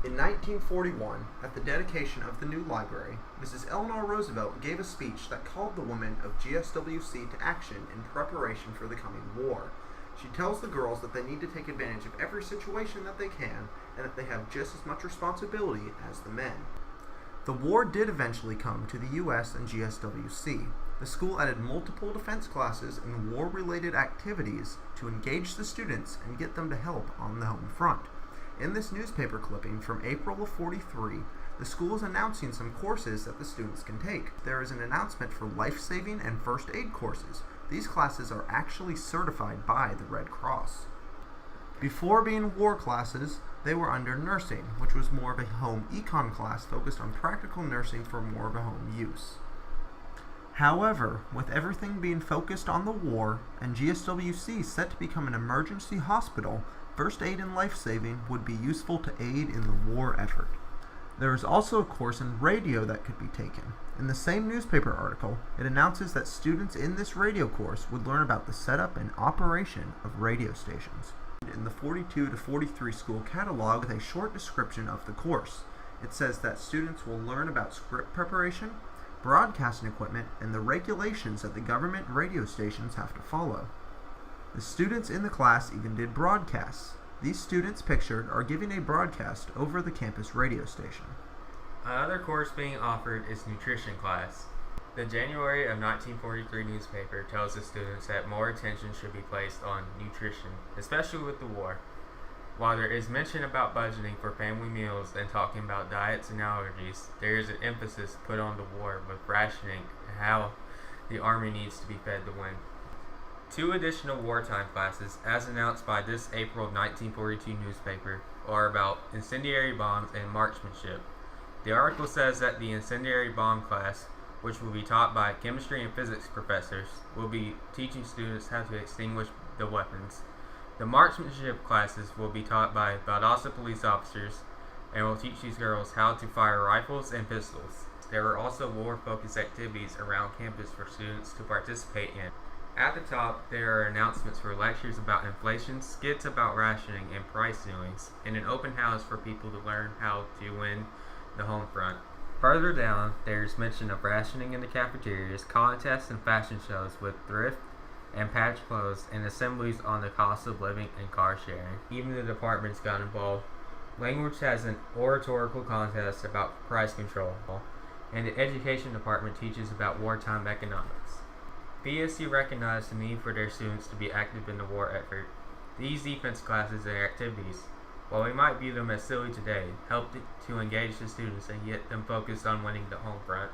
In 1941, at the dedication of the new library, Mrs. Eleanor Roosevelt gave a speech that called the women of GSWC to action in preparation for the coming war. She tells the girls that they need to take advantage of every situation that they can, and that they have just as much responsibility as the men. The war did eventually come to the U.S. and GSWC. The school added multiple defense classes and war-related activities to engage the students and get them to help on the home front. In this newspaper clipping from April of '43, the school is announcing some courses that the students can take. There is an announcement for life-saving and first aid courses. These classes are actually certified by the Red Cross. Before being war classes, they were under nursing, which was more of a home econ class focused on practical nursing for more of a home use. However, with everything being focused on the war and GSWC set to become an emergency hospital, first aid and life-saving would be useful to aid in the war effort. There is also a course in radio that could be taken. In the same newspaper article, it announces that students in this radio course would learn about the setup and operation of radio stations. In the 42 to 43 school catalog with a short description of the course, it says that students will learn about script preparation, broadcasting equipment, and the regulations that the government radio stations have to follow. The students in the class even did broadcasts. These students pictured are giving a broadcast over the campus radio station. Another course being offered is nutrition class. The January of 1943 newspaper tells the students that more attention should be placed on nutrition, especially with the war. While there is mention about budgeting for family meals and talking about diets and allergies, there is an emphasis put on the war with rationing and how the Army needs to be fed to win. 2 additional wartime classes, as announced by this April 1942 newspaper, are about incendiary bombs and marksmanship. The article says that the incendiary bomb class, which will be taught by chemistry and physics professors, will be teaching students how to extinguish the weapons. The marksmanship classes will be taught by Valdosta police officers and will teach these girls how to fire rifles and pistols. There are also war-focused activities around campus for students to participate in. At the top, there are announcements for lectures about inflation, skits about rationing and price ceilings, and an open house for people to learn how to win the home front. Further down, there's mention of rationing in the cafeterias, contests and fashion shows with thrift and patch clothes, and assemblies on the cost of living and car sharing. Even the departments got involved. Language has an oratorical contest about price control, and the education department teaches about wartime economics. VSU recognized the need for their students to be active in the war effort. These defense classes and activities, while we might view them as silly today, helped to engage the students and get them focused on winning the home front.